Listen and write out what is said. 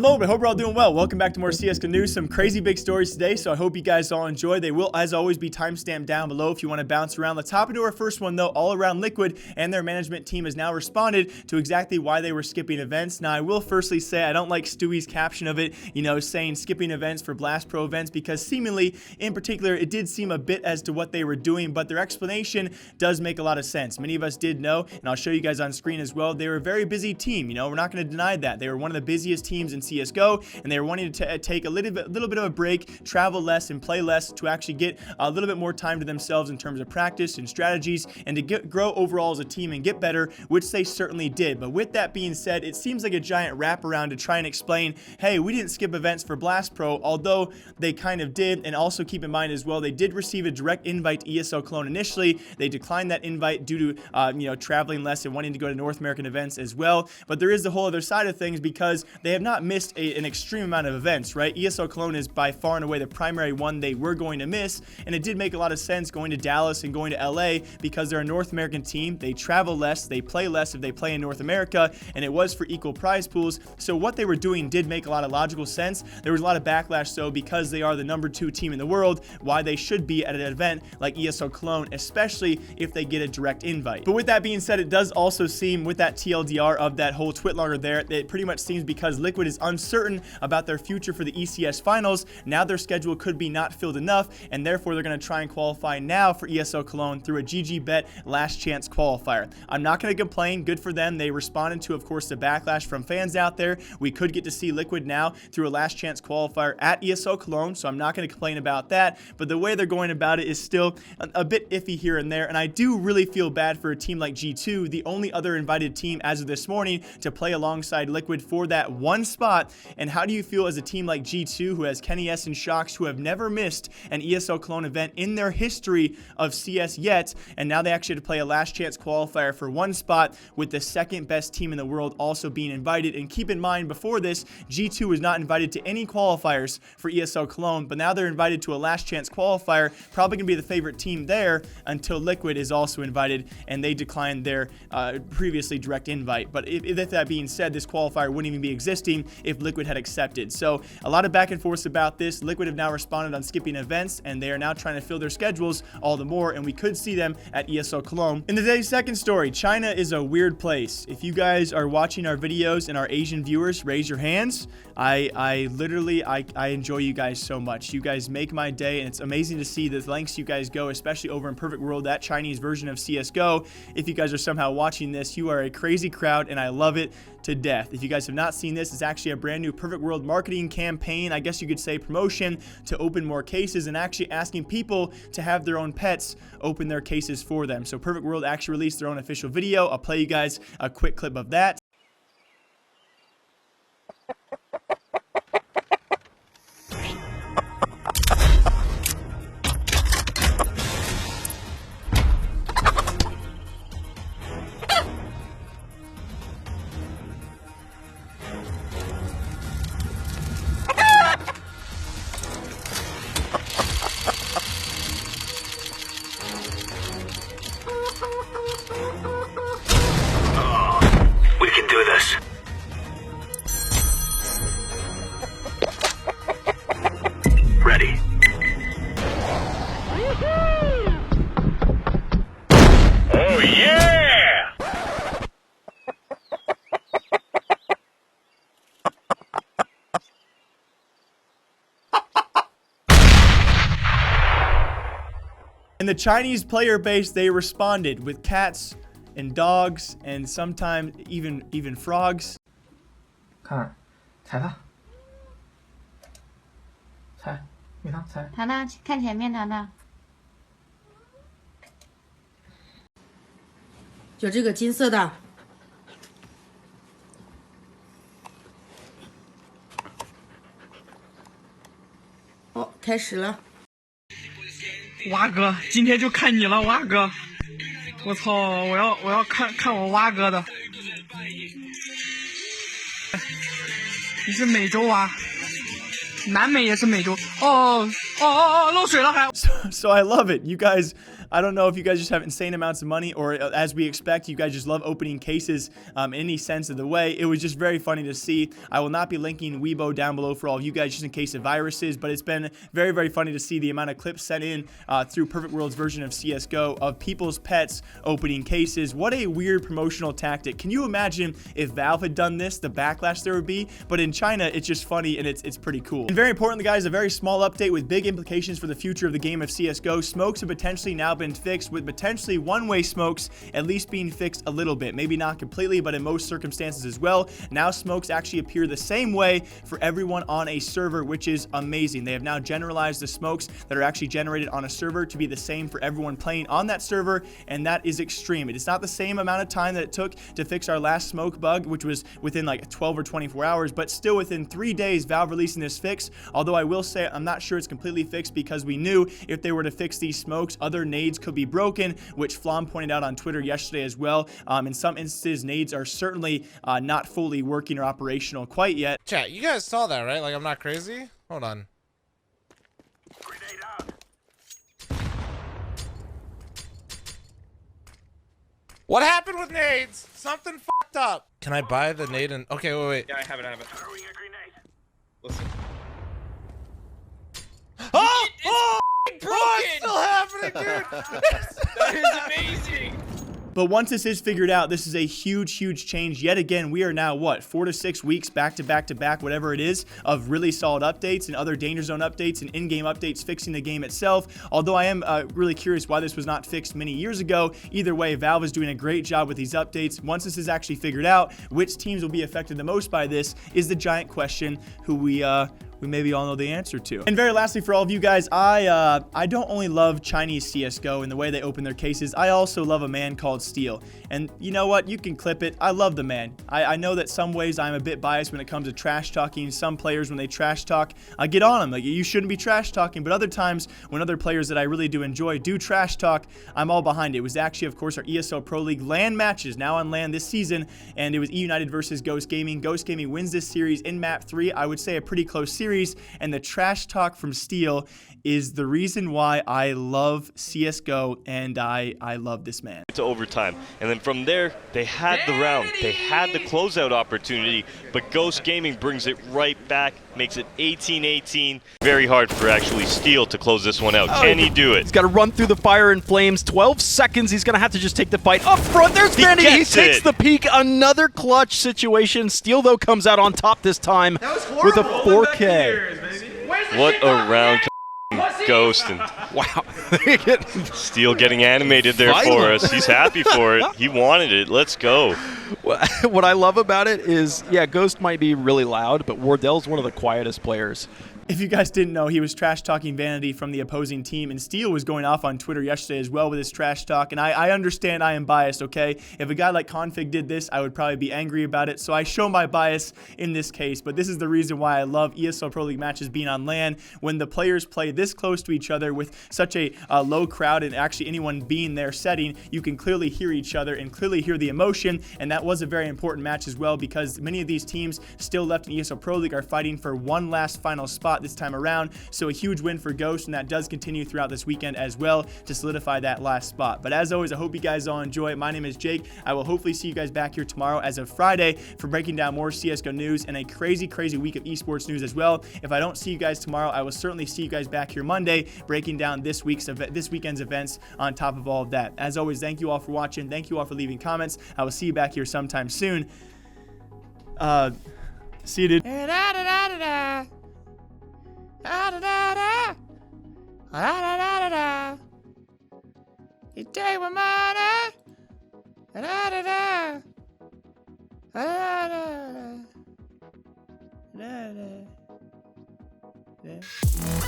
Hello, I hope you're all doing well. Welcome back to more CSGO news. Some crazy big stories today, so I hope you guys all enjoy. They will, as always, be timestamped down below if you want to bounce around. Let's hop into our first one, though. All Around Liquid and their management team has now responded to exactly why they were skipping events. Now, I will firstly say I don't like Stewie's caption of it, saying skipping events for Blast Pro events, because seemingly, in particular, it did seem a bit as to what they were doing, but their explanation does make a lot of sense. Many of us did know, and I'll show you guys on screen as well. They were a very busy team. We're not going to deny that. They were one of the busiest teams in CSGO, and they were wanting to take a little bit of a break, travel less, and play less to actually get a little bit more time to themselves in terms of practice and strategies, and to grow overall as a team and get better, which they certainly did. But with that being said, it seems like a giant wraparound to try and explain, hey, we didn't skip events for Blast Pro, although they kind of did. And also keep in mind as well, they did receive a direct invite to ESL Cologne initially. They declined that invite due to traveling less and wanting to go to North American events as well. But there is the whole other side of things, because they have not missed an extreme amount of events, right? ESL Cologne is by far and away the primary one they were going to miss, and it did make a lot of sense going to Dallas and going to LA because they're a North American team. They travel less, they play less if they play in North America, and it was for equal prize pools. So what they were doing did make a lot of logical sense. There was a lot of backlash, though, because they are the #2 team in the world, why they should be at an event like ESL Cologne, especially if they get a direct invite. But with that being said, it does also seem, with that TLDR of that whole Twitlonger there, it pretty much seems because Liquid is uncertain about their future for the ECS finals, now their schedule could be not filled enough, and therefore they're going to try and qualify now for ESL Cologne through a GG bet last chance qualifier. I'm not going to complain. Good for them. They responded to, of course, the backlash from fans out there. We could get to see Liquid now through a last chance qualifier at ESL Cologne, so I'm not going to complain about that. But the way they're going about it is still a bit iffy here and there, and I do really feel bad for a team like G2, the only other invited team as of this morning to play alongside Liquid for that one spot. And how do you feel as a team like G2, who has Kenny S and Shox, who have never missed an ESL Cologne event in their history of CS yet, and now they actually have to play a last chance qualifier for one spot with the second best team in the world also being invited? And keep in mind, before this, G2 was not invited to any qualifiers for ESL Cologne, but now they're invited to a last chance qualifier, probably going to be the favorite team there until Liquid is also invited, and they declined their previously direct invite. But if that being said, this qualifier wouldn't even be existing if Liquid had accepted. So a lot of back and forth about this. Liquid have now responded on skipping events, and they are now trying to fill their schedules all the more, and we could see them at ESL Cologne. In today's second story, China is a weird place. If you guys are watching our videos and our Asian viewers, raise your hands. I literally enjoy you guys so much. You guys make my day, and it's amazing to see the lengths you guys go, especially over in Perfect World, that Chinese version of CSGO. If you guys are somehow watching this, you are a crazy crowd, and I love it to death. If you guys have not seen this, it's actually a brand new Perfect World marketing campaign, I guess you could say promotion, to open more cases and actually asking people to have their own pets open their cases for them. So Perfect World actually released their own official video. I'll play you guys a quick clip of that. We can do this. Ready. Oh yeah! In the Chinese player base, they responded with cats and dogs, and sometimes even frogs. 看，踩它，踩，给它踩。糖糖，看前面，糖糖。就这个金色的。哦，开始了。蛙哥，今天就看你了，蛙哥。我操，我要看我蛙哥的。你是美洲蛙，南美也是美洲。哦，漏水了还。So I love it. You guys I don't know if you guys just have insane amounts of money, or as we expect, you guys just love opening cases in any sense of the way. It was just very funny to see. I will not be linking Weibo down below for all of you guys just in case of viruses, but it's been very, very funny to see the amount of clips sent in through Perfect World's version of CSGO of people's pets opening cases. What a weird promotional tactic. Can you imagine if Valve had done this, the backlash there would be? But in China, it's just funny and it's pretty cool. And very importantly, guys, a very small update with big implications for the future of the game of CSGO. Smokes have potentially now been fixed, with potentially one-way smokes at least being fixed a little bit. Maybe not completely, but in most circumstances as well. Now smokes actually appear the same way for everyone on a server, which is amazing. They have now generalized the smokes that are actually generated on a server to be the same for everyone playing on that server, and that is extreme. It is not the same amount of time that it took to fix our last smoke bug, which was within like 12 or 24 hours, but still within 3 days, Valve releasing this fix. Although I will say I'm not sure it's completely fixed, because we knew if they were to fix these smokes, other nades could be broken, which Flom pointed out on Twitter yesterday as well. In some instances, nades are certainly not fully working or operational quite yet. Chat, you guys saw that, right? Like, I'm not crazy? Hold on. Grenade out. What happened with nades? Something fucked up. Can I buy the nade and... Okay, wait. Yeah, I have it. Throwing a grenade. Listen. Oh! Oh! Broken! Oh, it's still happening, dude! That is amazing! But once this is figured out, this is a huge, huge change. Yet again, we are now, what, 4 to 6 weeks back to back to back, whatever it is, of really solid updates and other danger zone updates and in-game updates fixing the game itself. Although I am really curious why this was not fixed many years ago. Either way, Valve is doing a great job with these updates. Once this is actually figured out, which teams will be affected the most by this is the giant question who we maybe all know the answer to. And very lastly, for all of you guys, I don't only love Chinese CSGO and the way they open their cases, I also love a man called Steel. And you know what? You can clip it. I love the man. I know that some ways I'm a bit biased when it comes to trash talking. Some players, when they trash talk, I get on them. Like, you shouldn't be trash talking. But other times, when other players that I really do enjoy do trash talk, I'm all behind it. It was actually, of course, our ESL Pro League LAN matches, now on LAN this season, and it was E United versus Ghost Gaming. Ghost Gaming wins this series in map 3. I would say a pretty close series. And the trash talk from Steel is the reason why I love CSGO, and I love this man. To overtime, and then from there they had the round, they had the closeout opportunity, but Ghost Gaming brings it right back, makes it 18-18. Very hard for actually Steel to close this one out. Can he do it? He's got to run through the fire and flames. 12 seconds. He's going to have to just take the fight up front. There's Vandy. He takes the peak. Another clutch situation. Steel, though, comes out on top this time with a 4K. What a round. Ghost and Wow. Steel getting animated there for us. He's happy for it. He wanted it. Let's go. What I love about it is, yeah, Ghost might be really loud, but Wardell's one of the quietest players. If you guys didn't know, he was trash talking Vanity from the opposing team, and Steel was going off on Twitter yesterday as well with his trash talk, and I understand I am biased, okay? If a guy like Config did this, I would probably be angry about it, so I show my bias in this case, but this is the reason why I love ESL Pro League matches being on LAN. When the players play this close to each other with such a low crowd and actually anyone being their setting, you can clearly hear each other and clearly hear the emotion, and that was a very important match as well, because many of these teams still left in ESL Pro League are fighting for one last final spot this time around. So a huge win for Ghost, and that does continue throughout this weekend as well to solidify that last spot. But as always, I hope you guys all enjoy it. My name is Jake. I will hopefully see you guys back here tomorrow as of Friday for breaking down more CSGO news and a crazy week of esports news as well. If I don't see you guys tomorrow, I will certainly see you guys back here Monday breaking down this weekend's events on top of all of that. As always, thank you all for watching. Thank you all for leaving comments. I will see you back here sometime soon. See you, dude. You take my money. Da, da, da.